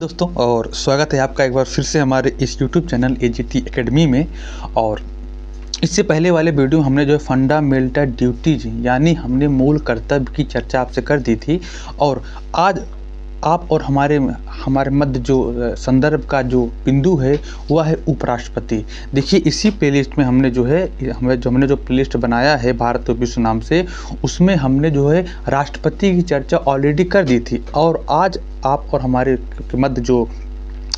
दोस्तों और स्वागत है आपका एक बार फिर से हमारे इस यूट्यूब चैनल एजीटी एकेडमी में। और इससे पहले वाले वीडियो हमने जो है फंडामेंटल ड्यूटीज यानी हमने मूल कर्तव्य की चर्चा आपसे कर दी थी। और आज आप और हमारे हमारे मध्य जो संदर्भ का जो बिंदु है वह है उपराष्ट्रपति। देखिए इसी प्लेलिस्ट में हमने जो प्लेलिस्ट बनाया है भारत और विश्व नाम से, उसमें हमने जो है राष्ट्रपति की चर्चा ऑलरेडी कर दी थी। और आज आप और हमारे मध्य जो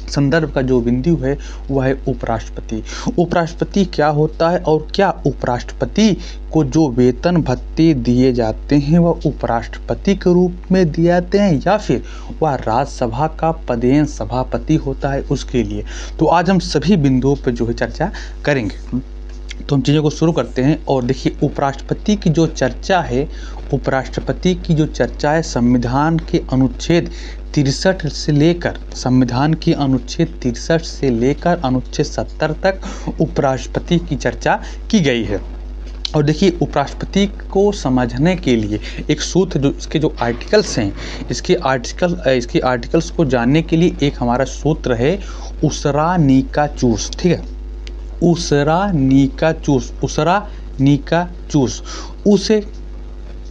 संदर्भ का जो बिंदु है वह है उपराष्ट्रपति। उपराष्ट्रपति क्या होता है और क्या उपराष्ट्रपति को जो वेतन भत्ते दिए जाते हैं वह उपराष्ट्रपति के रूप में दिए जाते हैं या फिर वह राज्यसभा का पदेन सभापति होता है उसके लिए। तो आज हम सभी बिंदुओं पर जो है चर्चा करेंगे। तो हम चीज़ों को शुरू करते हैं। और देखिए उपराष्ट्रपति की जो चर्चा है, उपराष्ट्रपति की जो चर्चा है संविधान के अनुच्छेद 63 से लेकर अनुच्छेद 70 तक उपराष्ट्रपति की चर्चा की गई है। और देखिए उपराष्ट्रपति को समझने के लिए एक सूत्र, जो इसके जो आर्टिकल्स हैं, इसके आर्टिकल्स को जानने के लिए एक हमारा सूत्र है उसरा नीका चूस। ठीक है, उसरा नीका चूस।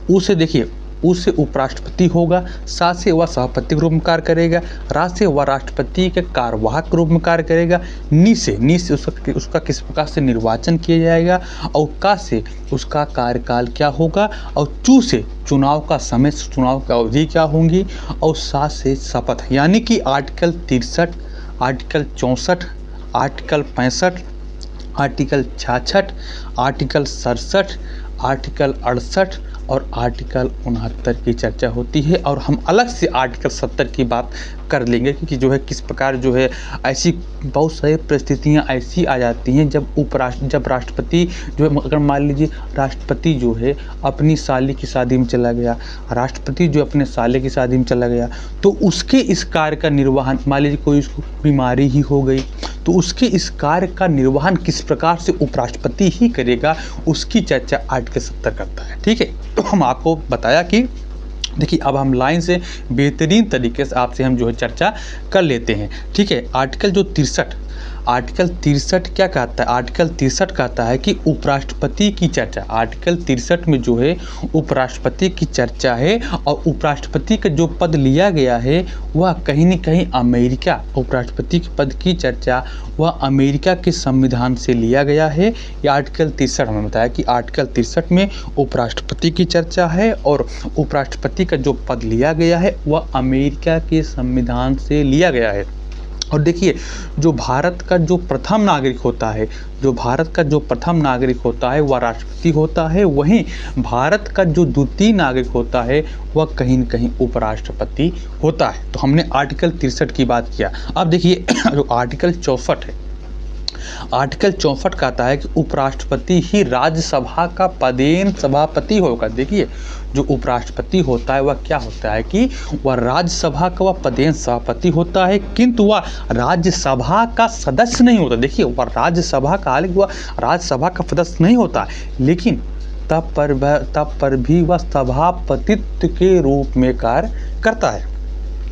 उसे देखिए, उससे उपराष्ट्रपति होगा, सा से वह सभापति के रूप में कार्य करेगा, रा से वह राष्ट्रपति के कार्यवाहक के रूप में कार्य करेगा, नी से उसका किस प्रकार से निर्वाचन किया जाएगा, और का से उसका कार्यकाल क्या होगा, और चू से चुनाव का समय, चुनाव की अवधि क्या होंगी, और सा से शपथ। यानी कि article 63, article 64, article 65, article 66, article 67, article 68 और आर्टिकल 69 की चर्चा होती है। और हम अलग से आर्टिकल 70 की बात कर लेंगे, क्योंकि जो है किस प्रकार जो है ऐसी बहुत सारी परिस्थितियां ऐसी आ जाती हैं जब राष्ट्रपति जो है, अगर मान लीजिए राष्ट्रपति जो है अपनी साली की शादी में चला गया, राष्ट्रपति जो अपने साले की शादी में चला गया, तो उसके इस कार्य का निर्वहन, मान लीजिए कोई उसको बीमारी ही हो गई, तो उसके इस कार्य का निर्वहन किस प्रकार से उपराष्ट्रपति ही करेगा, उसकी चर्चा आर्टिकल 70 करता है। ठीक है, तो हम आपको बताया कि देखिए अब हम लाइन से बेहतरीन तरीके से आपसे हम जो है चर्चा कर लेते हैं। ठीक है, आर्टिकल 63 क्या कहता है? आर्टिकल 63 कहता है कि उपराष्ट्रपति की चर्चा, आर्टिकल 63 में जो है उपराष्ट्रपति की चर्चा है, और उपराष्ट्रपति का जो पद लिया गया है वह कहीं न कहीं अमेरिका, उपराष्ट्रपति के पद की चर्चा वह अमेरिका के संविधान से लिया गया है। ये आर्टिकल 63 में बताया कि आर्टिकल 63 में उपराष्ट्रपति की चर्चा है, और उपराष्ट्रपति का जो पद लिया गया है वह अमेरिका के संविधान से लिया गया है। और देखिए जो भारत का जो प्रथम नागरिक होता है वह राष्ट्रपति होता है, वहीं भारत का जो द्वितीय नागरिक होता है वह कहीं न कहीं उपराष्ट्रपति होता है। तो हमने आर्टिकल 63 की बात किया। अब देखिए जो आर्टिकल 64 है, आर्टिकल 64 कहता है कि उपराष्ट्रपति ही राज्यसभा का पदेन सभापति होगा। देखिए जो उपराष्ट्रपति होता है वह क्या होता है कि वह राज्यसभा का वह पदेन सभापति होता है, किंतु वह राज्यसभा का सदस्य नहीं होता। देखिए वह राज्यसभा का सदस्य नहीं होता, लेकिन तब पर भी वह सभापतित्व के रूप में कार्य करता है।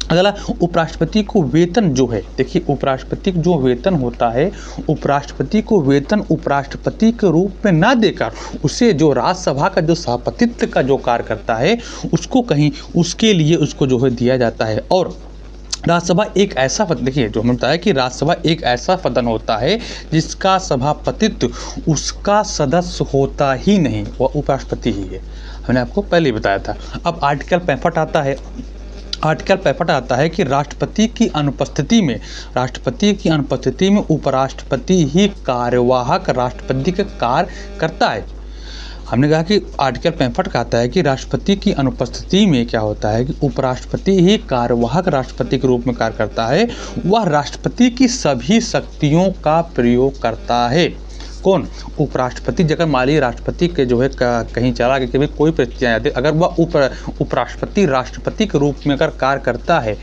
अगला, उपराष्ट्रपति को वेतन जो है, देखिए उपराष्ट्रपति को जो वेतन होता है, उपराष्ट्रपति को वेतन उपराष्ट्रपति के रूप में ना देकर उसे जो राज्यसभा का जो सभापतित्व का जो कार्य करता है उसको कहीं उसके लिए उसको जो है दिया जाता है। और राज्यसभा एक ऐसा पद, देखिए जो हमें बताया है कि राज्यसभा एक ऐसा सदन होता है जिसका सभापतित्व उसका सदस्य होता ही नहीं, वह उपराष्ट्रपति ही है। हमने आपको पहले ही बताया था। अब आर्टिकल 65 आता है। आर्टिकल 65 आता है कि राष्ट्रपति की अनुपस्थिति में उपराष्ट्रपति ही कार्यवाहक राष्ट्रपति का कार्य करता है। हमने कहा कि आर्टिकल 65 कहता है कि राष्ट्रपति की अनुपस्थिति में क्या होता है कि उपराष्ट्रपति ही कार्यवाहक राष्ट्रपति के रूप में कार्य करता है। वह राष्ट्रपति की सभी शक्तियों का प्रयोग करता है। कौन? उपराष्ट्रपति। जगह मान लीजिए राष्ट्रपति के जो है कहीं चला गया, कभी कोई परिस्थिति आ जाती है, अगर वह उपराष्ट्रपति राष्ट्रपति के रूप में अगर कार्य करता है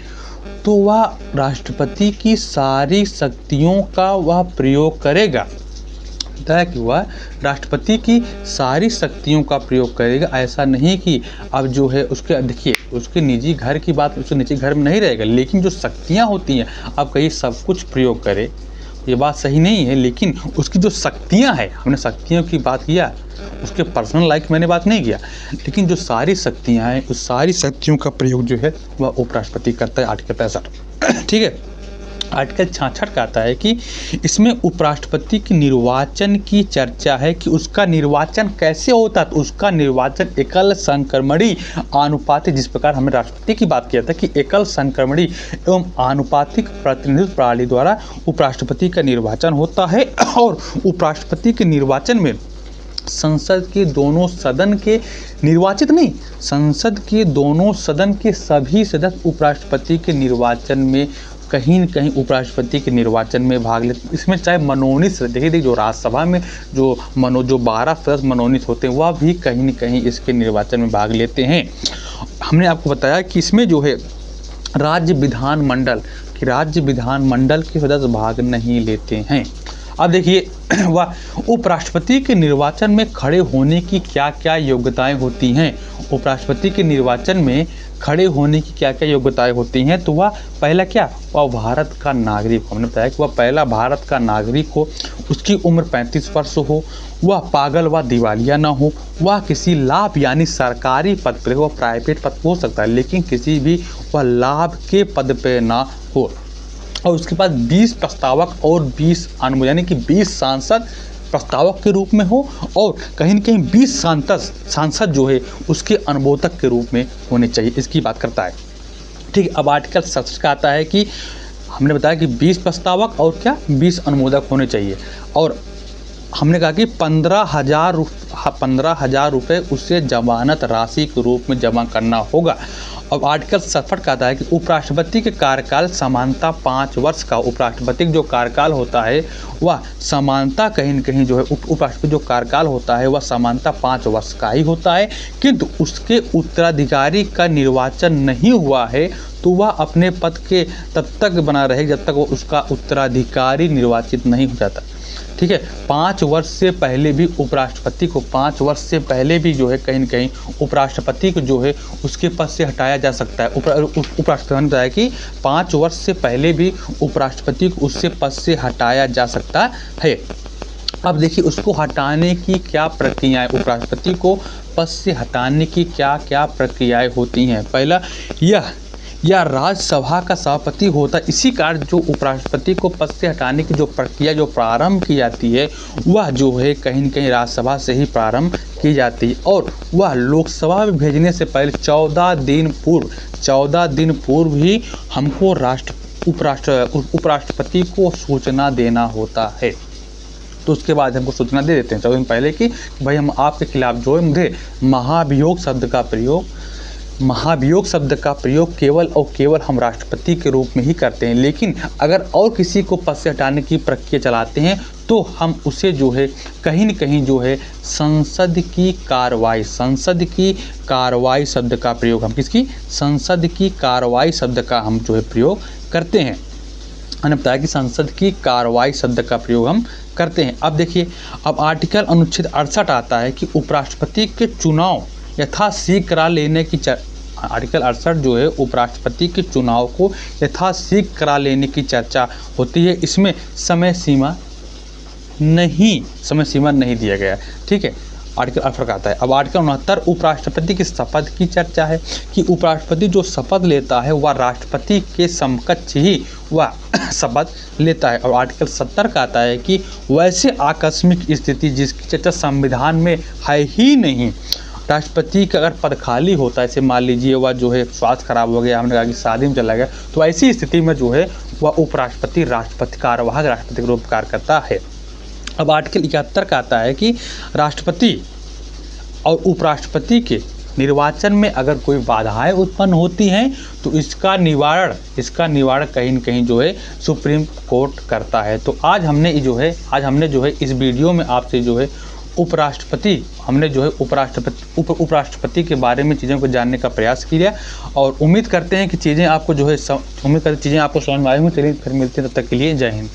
तो वह राष्ट्रपति की सारी शक्तियों का वह प्रयोग करेगा। बताया कि वह राष्ट्रपति की सारी शक्तियों का प्रयोग करेगा। ऐसा नहीं कि अब जो है उसके देखिए उसके निजी घर की बात उसके निजी घर में नहीं रहेगा, लेकिन जो शक्तियाँ होती हैं अब कहीं सब कुछ प्रयोग करे, ये बात सही नहीं है। लेकिन उसकी जो शक्तियाँ हैं, हमने शक्तियों की बात किया, उसके पर्सनल लाइफ मैंने बात नहीं किया, लेकिन जो सारी शक्तियाँ हैं उस सारी शक्तियों का प्रयोग जो है वह उपराष्ट्रपति करता है। आर्टिकल 65 ठीक है। आर्टिकल 66 कहता है कि इसमें उपराष्ट्रपति के निर्वाचन की चर्चा है कि उसका निर्वाचन कैसे होता है। तो उसका निर्वाचन एकल संक्रमणी आनुपातिक, जिस प्रकार हमने राष्ट्रपति की बात किया था कि एकल संक्रमणी एवं आनुपातिक प्रतिनिधित्व प्रणाली द्वारा उपराष्ट्रपति का निर्वाचन होता है। और उपराष्ट्रपति के निर्वाचन में संसद के दोनों सदन के निर्वाचित नहीं, संसद के दोनों सदन के सभी सदस्य उपराष्ट्रपति के निर्वाचन में कहीं न कहीं उपराष्ट्रपति के निर्वाचन में भाग लेते। इसमें चाहे मनोनीत देखिए जो राज्यसभा में जो 12 सदस्य मनोनीत होते हैं वह भी कहीं न कहीं इसके निर्वाचन में भाग लेते हैं। हमने आपको बताया कि इसमें जो है राज्य विधानमंडल के सदस्य भाग नहीं लेते हैं। अब देखिए वह उपराष्ट्रपति के निर्वाचन में खड़े होने की क्या क्या योग्यताएं होती हैं। उपराष्ट्रपति के निर्वाचन में खड़े होने की क्या क्या योग्यताएं होती हैं। तो वह पहला क्या, वह भारत का नागरिक हो। हमने बताया कि वह पहला भारत का नागरिक हो, उसकी उम्र 35 वर्ष हो, वह पागल व दिवालिया ना हो, वह किसी लाभ यानी सरकारी पद पर, वह प्राइवेट पद हो सकता है लेकिन किसी भी वह लाभ के पद पर ना हो, और उसके पास 20 प्रस्तावक और 20 अनुमोदक यानी कि 20 सांसद प्रस्तावक के रूप में हो, और कहीं न कहीं 20 सांसद जो है उसके अनुमोदक के रूप में होने चाहिए, इसकी बात करता है। ठीक है। अब आर्टिकल 67 का आता है कि हमने बताया कि 20 प्रस्तावक और क्या 20 अनुमोदक होने चाहिए, और हमने कहा कि 15,000 रुपये उसे जमानत राशि के रूप में जमा करना होगा। अब आर्टिकल 67 कहता है कि उपराष्ट्रपति के कार्यकाल समानता 5 वर्ष का, उपराष्ट्रपति जो कार्यकाल होता है वह समानता कहीं न कहीं जो है उपराष्ट्रपति जो कार्यकाल होता है वह समानता 5 वर्ष का ही होता है, किंतु उसके उत्तराधिकारी का निर्वाचन नहीं हुआ है तो वह अपने पद के तब तक बना रहे जब तक वो उसका उत्तराधिकारी निर्वाचित नहीं हो जाता। ठीक है। 5 वर्ष से पहले भी उपराष्ट्रपति को 5 वर्ष से पहले भी जो है कहीं न कहीं उपराष्ट्रपति को जो है उसके पद से हटाया जा सकता है। उपराष्ट्रपति ने बताया कि 5 वर्ष से पहले भी उपराष्ट्रपति को उससे पद से हटाया जा सकता है। अब देखिए उसको हटाने की क्या प्रक्रियाएं, उपराष्ट्रपति को पद से हटाने की क्या क्या प्रक्रियाएं होती हैं। पहला यह राज्यसभा का सभापति होता है। इसी कारण जो उपराष्ट्रपति को पद से हटाने की जो प्रक्रिया जो प्रारंभ की जाती है वह जो है कहीं न कहीं राज्यसभा से ही प्रारंभ की जाती है, और वह लोकसभा में भेजने से पहले 14 दिन पूर्व ही हमको उपराष्ट्रपति को सूचना देना होता है। तो उसके बाद हमको सूचना दे देते हैं 14 दिन पहले कि भाई हम आपके खिलाफ जो है मुझे महाभियोग शब्द का प्रयोग केवल और केवल हम राष्ट्रपति के रूप में ही करते हैं, लेकिन अगर और किसी को पद से हटाने की प्रक्रिया चलाते हैं तो हम उसे जो है कहीं न कहीं जो है संसद की कार्रवाई शब्द का प्रयोग हम संसद की कार्रवाई शब्द का हम जो है प्रयोग करते हैं। मैंने बताया कि संसद की कार्रवाई शब्द का प्रयोग हम करते हैं। अब देखिए अब आर्टिकल अनुच्छेद 68 आता है कि उपराष्ट्रपति के चुनाव यथाशीघ्र करा लेने की आर्टिकल 68 जो है उपराष्ट्रपति के चुनाव को यथाशीघ्र करा लेने की चर्चा होती है। इसमें समय सीमा नहीं दिया गया। ठीक है। आर्टिकल 68 का आता है। अब आर्टिकल 69 उपराष्ट्रपति की शपथ की चर्चा है कि उपराष्ट्रपति जो शपथ लेता है वह राष्ट्रपति के समकक्ष ही वह शपथ लेता है। और आर्टिकल 70 का आता है कि वैसे आकस्मिक स्थिति जिसकी चर्चा संविधान में है ही नहीं, राष्ट्रपति का अगर पद खाली होता है, जैसे मान लीजिए वह जो है स्वास्थ्य खराब हो गया, हमने कहा कि शादी में चला गया, तो ऐसी स्थिति में जो है वह उपराष्ट्रपति कार्यवाहक राष्ट्रपति के रूप में कार्य करता है। अब आर्टिकल 71 का आता है कि राष्ट्रपति और उपराष्ट्रपति के निर्वाचन में अगर कोई बाधाएं उत्पन्न होती हैं तो इसका निवारण कहीं न कहीं जो है सुप्रीम कोर्ट करता है। तो आज हमने जो है इस वीडियो में आपसे जो है उपराष्ट्रपति के बारे में चीज़ों को जानने का प्रयास किया, और उम्मीद करते हैं कि चीज़ें आपको समझ में आई होंगी। चलिए फिर मिलते हैं, तब तक के लिए जय हिंद।